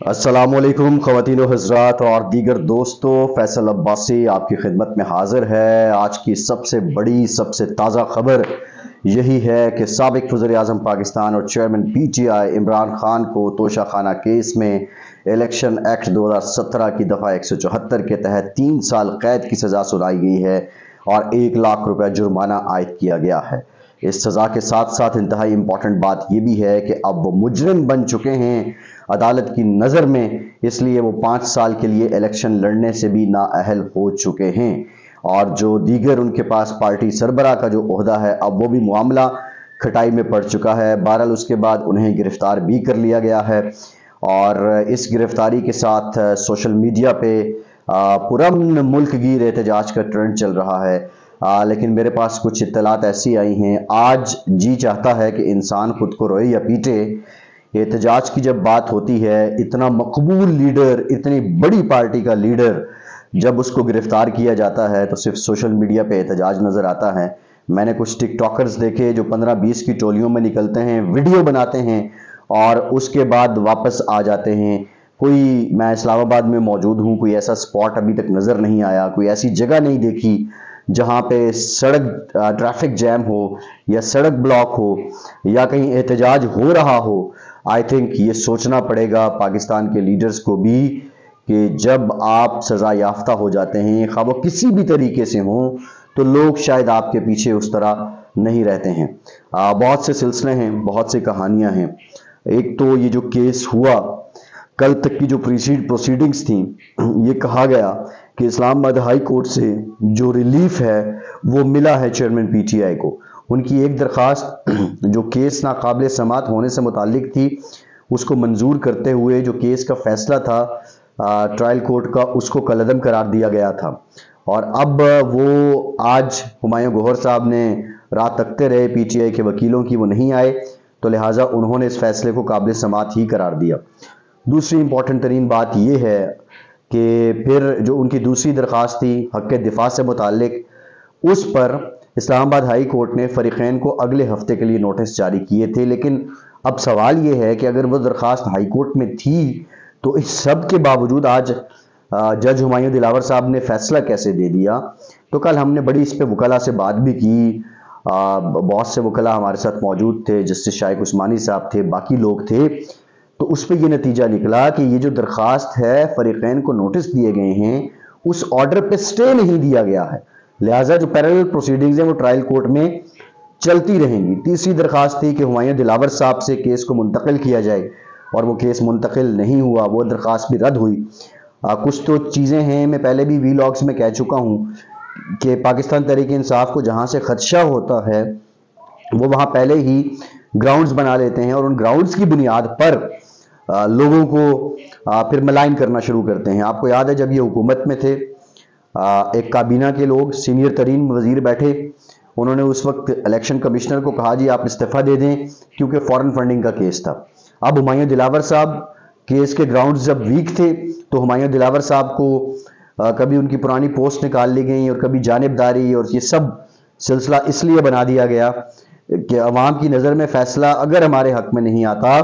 अस्सलामुअलैकुम ख़वातीन व हज़रात और दीगर दोस्तों, फैसल अब्बासी आपकी खिदमत में हाजिर है। आज की सबसे बड़ी सबसे ताज़ा खबर यही है कि साबिक़ वज़ीर-ए-आज़म पाकिस्तान और चेयरमैन PTI इमरान खान को तोशाखाना केस में इलेक्शन एक्ट 2017 की दफ़ा 174 के तहत 3 साल कैद की सज़ा सुनाई गई है और 1 लाख रुपये जुर्माना आयद किया गया है। इस सज़ा के साथ साथ इंतहाई इम्पॉर्टेंट बात यह भी है कि अब वो मुजरिम बन चुके हैं अदालत की नज़र में, इसलिए वो 5 साल के लिए इलेक्शन लड़ने से भी नाअहल हो चुके हैं। और जो दीगर उनके पास पार्टी सरबराह का जो ओहदा है, अब वो भी मामला खटाई में पड़ चुका है। बहरहाल उसके बाद उन्हें गिरफ्तार भी कर लिया गया है और इस गिरफ्तारी के साथ सोशल मीडिया पे पुरअमन मुल्क गिर एहतजाज का ट्रेंड चल रहा है। लेकिन मेरे पास कुछ इत्तलात ऐसी आई हैं, आज जी चाहता है कि इंसान खुद को रोए या पीटे। एहतजाज की जब बात होती है, इतना मकबूल लीडर, इतनी बड़ी पार्टी का लीडर जब उसको गिरफ्तार किया जाता है तो सिर्फ सोशल मीडिया पे एहतजाज नज़र आता है। मैंने कुछ टिकटॉकर्स देखे जो 15-20 की टोलियों में निकलते हैं, वीडियो बनाते हैं और उसके बाद वापस आ जाते हैं। मैं इस्लामाबाद में मौजूद हूँ, कोई ऐसा स्पॉट अभी तक नज़र नहीं आया, कोई ऐसी जगह नहीं देखी जहाँ पे सड़क ट्रैफिक जैम हो या सड़क ब्लॉक हो या कहीं एहतजाज हो रहा हो। आई थिंक ये सोचना पड़ेगा पाकिस्तान के लीडर्स को भी कि जब आप सज़ा याफ्ता हो जाते हैं, खा वो किसी भी तरीके से हों, तो लोग शायद आपके पीछे उस तरह नहीं रहते हैं। बहुत से सिलसिले हैं, बहुत सी कहानियां हैं। एक तो ये जो केस हुआ, कल तक की जो प्रोसीडिंग्स थी, ये कहा गया कि इस्लामाबाद हाई कोर्ट से जो रिलीफ है वो मिला है चेयरमैन PTI को। उनकी एक दरख्वास्त जो केस नाकाबिल समात होने से मुताल्लिक थी, उसको मंजूर करते हुए जो केस का फैसला था ट्रायल कोर्ट का, उसको कलअदम करार दिया गया था। और अब वो आज हुमायूं गौहर साहब ने रात तकते रहे PTI के वकीलों की, वो नहीं आए, तो लिहाजा उन्होंने इस फैसले को काबिल समात ही करार दिया। दूसरी इंपॉर्टेंट तरीन बात यह है कि फिर जो उनकी दूसरी दरख्वास्त थी हक़ दिफा से मुताल्लिक, उस पर इस्लामाबाद हाई कोर्ट ने फरीक़ैन को अगले हफ्ते के लिए नोटिस जारी किए थे। लेकिन अब सवाल ये है कि अगर वो दरख्वास्त हाई कोर्ट में थी तो इस सब के बावजूद आज जज हुमायूं दिलावर साहब ने फैसला कैसे दे दिया। तो कल हमने बड़ी इस पे वकला से बात भी की, बहुत से वकला हमारे साथ मौजूद थे, जस्टिस शाइक उस्मानी साहब थे, बाकी लोग थे। तो उस पर यह नतीजा निकला कि ये जो दरख्वास्त है, फरीक़ैन को नोटिस दिए गए हैं, उस ऑर्डर पे स्टे नहीं दिया गया है, लिहाजा जो पैरेलल प्रोसीडिंग्स हैं वो ट्रायल कोर्ट में चलती रहेंगी। तीसरी दरख्वास्त थी कि हुमायूं दिलावर साहब से केस को मुंतकिल किया जाए और वो केस मुंतकिल नहीं हुआ, वो दरख्वास्त भी रद्द हुई। कुछ तो चीज़ें हैं, मैं पहले भी वीलॉग्स में कह चुका हूँ कि पाकिस्तान तहरीक इंसाफ को जहाँ से खदशा होता है वो वहाँ पहले ही ग्राउंड्स बना लेते हैं और उन ग्राउंड्स की बुनियाद पर लोगों को फिर मलाइन करना शुरू करते हैं। आपको याद है जब ये हुकूमत में थे, एक काबीना के लोग, सीनियर तरीन वजीर बैठे, उन्होंने उस वक्त इलेक्शन कमिश्नर को कहा जी आप इस्तीफा दे दें क्योंकि फॉरेन फंडिंग का केस था। अब हुमायूं दिलावर साहब केस के ग्राउंड्स जब वीक थे तो हुमायूं दिलावर साहब को कभी उनकी पुरानी पोस्ट निकाल ली गई और कभी जानिबदारी, और ये सब सिलसिला इसलिए बना दिया गया कि अवाम की नज़र में फैसला अगर हमारे हक में नहीं आता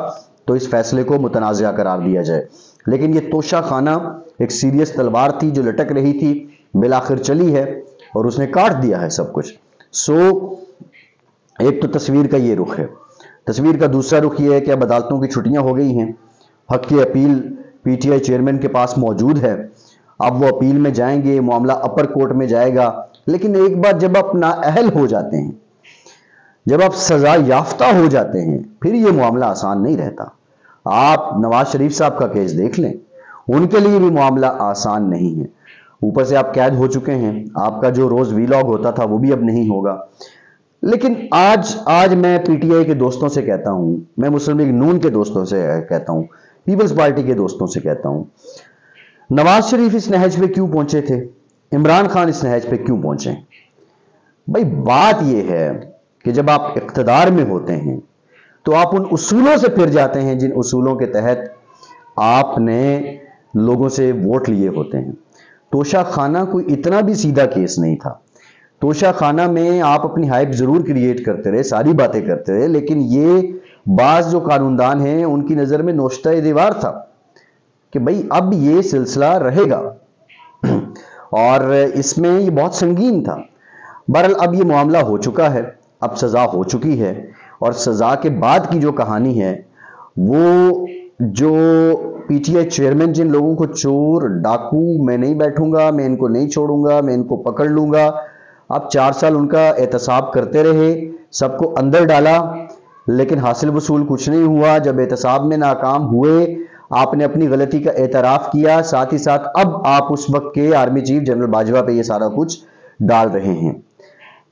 तो इस फैसले को मुतनाज़ा करार दिया जाए। लेकिन ये तोशाखाना एक सीरियस तलवार थी जो लटक रही थी, बिलाखिर चली है और उसने काट दिया है सब कुछ। एक तो तस्वीर का ये रुख है। तस्वीर का दूसरा रुख ये है कि अब अदालतों की छुट्टियां हो गई हैं, हक की अपील PTI चेयरमैन के पास मौजूद है। अब वो अपील में जाएंगे, मामला अपर कोर्ट में जाएगा। लेकिन एक बार जब आप नाअहल हो जाते हैं, जब आप सजा याफ्ता हो जाते हैं, फिर ये मामला आसान नहीं रहता। आप नवाज शरीफ साहब का केस देख लें, उनके लिए भी मामला आसान नहीं है। ऊपर से आप कैद हो चुके हैं, आपका जो रोज वीलॉग होता था वो भी अब नहीं होगा। लेकिन आज मैं PTI के दोस्तों से कहता हूं, मैं मुस्लिम लीग नून के दोस्तों से कहता हूं, पीपल्स पार्टी के दोस्तों से कहता हूं, नवाज शरीफ इस नहज पे क्यों पहुंचे थे, इमरान खान इस नहज पे क्यों पहुंचे? भाई बात यह है कि जब आप इख्तिदार में होते हैं तो आप उन उसूलों से फिर जाते हैं जिन उसूलों के तहत आपने लोगों से वोट लिए होते हैं। तोशाखाना कोई इतना भी सीधा केस नहीं था। तोशाखाना में आप अपनी हाइप जरूर क्रिएट करते रहे, सारी बातें करते रहे, लेकिन ये बाज जो कानूनदान हैं उनकी नज़र में नोश्ता दीवार था। کہ بھئی اب یہ سلسلہ رہے گا اور اس میں یہ بہت سنگین تھا. بہرحال اب یہ معاملہ ہو چکا ہے, اب سزا ہو چکی ہے, اور سزا کے بعد کی جو کہانی ہے وہ جو پی ٹی آئی چیئرمین جن لوگوں کو چور ڈاکو میں نہیں بیٹھوں گا, میں ان کو نہیں چھوڑوں گا, میں ان کو پکڑ لوں گا, اب 4 سال ان کا احتساب کرتے رہے, سب کو اندر ڈالا, لیکن حاصل وصول کچھ نہیں ہوا. جب احتساب میں ناکام ہوئے, آپ نے اپنی غلطی کا اعتراف کیا, ساتھ ہی ساتھ اب آپ اس وقت کے آرمی چیف جنرل باجوہ پہ یہ سارا کچھ ڈال رہے ہیں.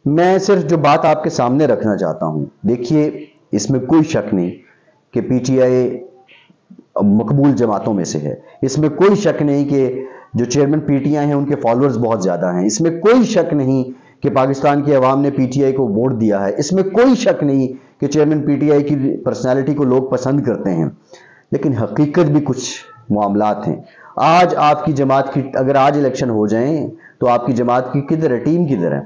میں صرف جو بات آپ کے سامنے رکھنا چاہتا ہوں, دیکھیے اس میں کوئی شک نہیں کہ پی ٹی آئی مقبول جماعتوں میں سے ہے, اس میں کوئی شک نہیں کہ جو چیئرمین پی ٹی آئی ہیں ان کے فالوورز بہت زیادہ ہیں, اس میں کوئی شک نہیں کہ پاکستان کی عوام نے پی ٹی آئی کو ووٹ دیا ہے, اس میں کوئی شک نہیں کہ چیئرمین پی ٹی آئی کی پرسنالٹی کو لوگ پسند کرتے ہیں. لیکن حقیقت بھی کچھ معاملات ہیں. آج آپ کی جماعت کی اگر آج الیکشن ہو جائیں تو آپ کی جماعت کی کدھر ہے, ٹیم کدھر ہے؟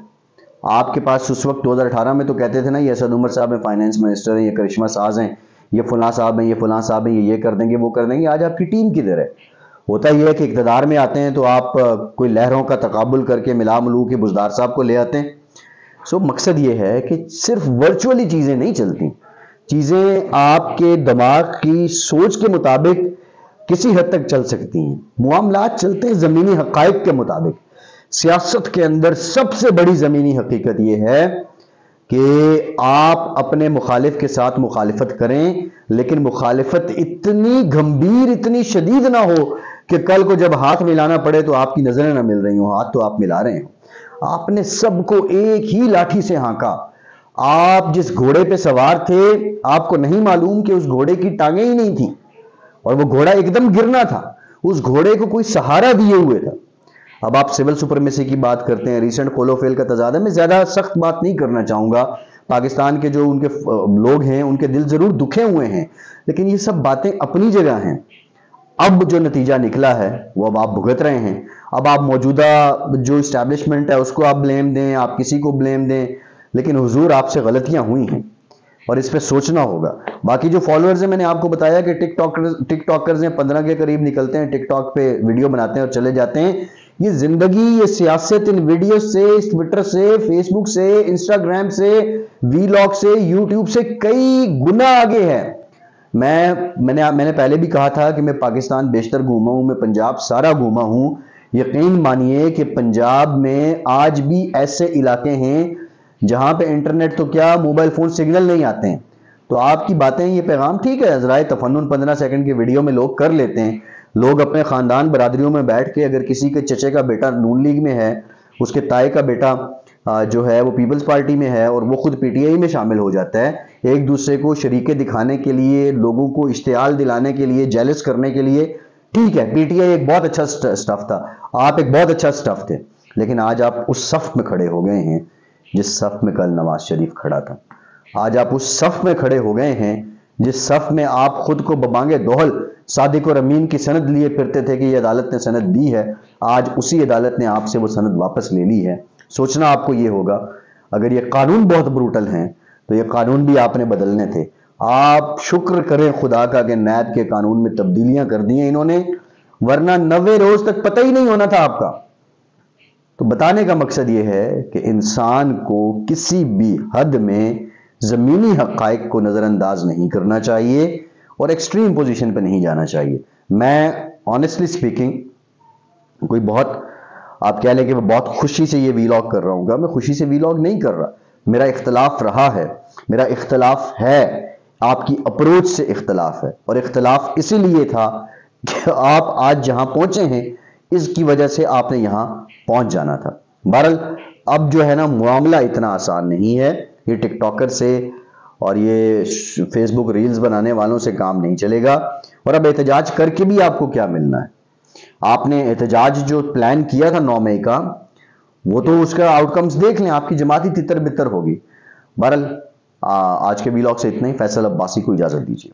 آپ کے پاس اس وقت 2018 میں تو کہتے تھے نا یہ اسد عمر صاحب ہیں فائنانس منسٹر ہیں, یہ کرشمہ ساز ہیں, یہ فلاں صاحب ہیں, یہ فلاں صاحب ہیں, یہ کر دیں گے وہ کر دیں گے. آج آپ کی ٹیم کدھر ہے؟ ہوتا یہ ہے کہ اقتدار میں آتے ہیں تو آپ کوئی لہروں کا تقابل کر کے ملا ملو کے بزدار صاحب کو لے آتے ہیں. سو مقصد یہ ہے کہ صرف ورچولی چیزیں نہیں چلتی, چیزیں آپ کے دماغ کی سوچ کے مطابق کسی حد تک چل سکتی ہیں, معاملات چلتے ہیں زمینی حقائق کے مطابق. سیاست کے اندر سب سے بڑی زمینی حقیقت یہ ہے کہ آپ اپنے مخالف کے ساتھ مخالفت کریں, لیکن مخالفت اتنی گھمبیر اتنی شدید نہ ہو کہ کل کو جب ہاتھ ملانا پڑے تو آپ کی نظریں نہ مل رہی ہوں, ہاتھ تو آپ ملا رہے ہوں. آپ نے سب کو ایک ہی لاٹھی سے ہانکا. آپ جس گھوڑے پہ سوار تھے آپ کو نہیں معلوم کہ اس گھوڑے کی ٹانگیں ہی نہیں تھیں اور وہ گھوڑا ایک دم گرنا تھا, اس گھوڑے کو کوئی سہارا دیے ہوئے تھا. اب آپ سول سپرمیسی کی بات کرتے ہیں, ریسنٹ کھولو فیل کا تضاد ہے. میں زیادہ سخت بات نہیں کرنا چاہوں گا, پاکستان کے جو ان کے لوگ ہیں ان کے دل ضرور دکھے ہوئے ہیں, لیکن یہ سب باتیں اپنی جگہ ہیں. اب جو نتیجہ نکلا ہے وہ اب آپ بھگت رہے ہیں. اب آپ موجودہ جو اسٹیبلشمنٹ ہے اس کو آپ بلیم دیں, آپ کسی کو بلیم دیں, لیکن حضور آپ سے غلطیاں ہوئی ہیں اور اس پہ سوچنا ہوگا. باقی جو فالوورز ہیں میں نے آپ کو بتایا کہ ٹک ٹاکرز ہیں 15 کے قریب نکلتے ہیں, ٹک ٹاک پہ ویڈیو بناتے ہیں اور چلے جاتے ہیں. یہ زندگی, یہ سیاست ان ویڈیو سے, ٹویٹر سے, فیس بک سے, انسٹاگرام سے, وی لاگ سے, یوٹیوب سے کئی گنا آگے ہے. میں نے پہلے بھی کہا تھا کہ میں پاکستان بیشتر گھوما ہوں, میں پنجاب سارا گھوما ہوں. یقین مانیے کہ پنجاب میں آج بھی ایسے علاقے ہیں جہاں پہ انٹرنیٹ تو کیا موبائل فون سگنل نہیں آتے ہیں. تو آپ کی باتیں یہ پیغام ٹھیک ہے, ذرائع تفنن 15 سیکنڈ کی ویڈیو میں لوگ کر لیتے ہیں. لوگ اپنے خاندان برادریوں میں بیٹھ کے اگر کسی کے چچے کا بیٹا نون لیگ میں ہے, اس کے تائے کا بیٹا جو ہے وہ پیپلز پارٹی میں ہے اور وہ خود پی ٹی آئی میں شامل ہو جاتا ہے, ایک دوسرے کو شریکے دکھانے کے لیے, لوگوں کو اشتعال دلانے کے لیے, جیلس کرنے کے لیے. ٹھیک ہے, پی ٹی آئی ایک بہت اچھا سٹف تھا, آپ ایک بہت اچھا سٹف تھے, لیکن آج آپ اس صف میں کھڑے ہو گئے ہیں جس صف میں کل نواز شریف کھڑا تھا. آج آپ اس صف میں کھڑے ہو گئے ہیں جس صف میں آپ خود کو ببانگے دوہل صادق اور امین کی سند لیے پھرتے تھے کہ یہ عدالت نے سند دی ہے. آج اسی عدالت نے آپ سے وہ سند واپس لے لی ہے. سوچنا آپ کو یہ ہوگا, اگر یہ قانون بہت بروٹل ہیں تو یہ قانون بھی آپ نے بدلنے تھے. آپ شکر کریں خدا کا کہ نیب کے قانون میں تبدیلیاں کر دی ہیں انہوں نے, ورنہ 90 روز تک پتہ ہی نہیں ہونا تھا آپ کا. تو بتانے کا مقصد یہ ہے کہ انسان کو کسی بھی حد میں زمینی حقائق کو نظر انداز نہیں کرنا چاہیے اور ایکسٹریم پوزیشن پہ نہیں جانا چاہیے. میں آنیسٹلی سپیکنگ کوئی بہت آپ کہہ لیں کہ میں بہت خوشی سے یہ ویلاگ کر رہا ہوں گا, میں خوشی سے ویلاگ نہیں کر رہا. میرا اختلاف رہا ہے, میرا اختلاف ہے, آپ کی اپروچ سے اختلاف ہے, اور اختلاف اسی لیے تھا کہ آپ آج جہاں پہنچے ہیں اس کی وجہ سے آپ نے یہاں پہنچ جانا تھا. بہرحال اب جو ہے نا معاملہ اتنا آسان نہیں ہے, یہ ٹک ٹاکر سے اور یہ فیس بک ریلز بنانے والوں سے کام نہیں چلے گا. اور اب احتجاج کر کے بھی آپ کو کیا ملنا ہے؟ آپ نے احتجاج جو پلان کیا تھا 9 مئی کا, وہ تو اس کا آؤٹ کمز دیکھ لیں, آپ کی جماعت ہی تتر بتر ہوگی. بہرحال آج کے ویلاگ سے اتنا ہی. فیصل عباسی کو اجازت دیجیے.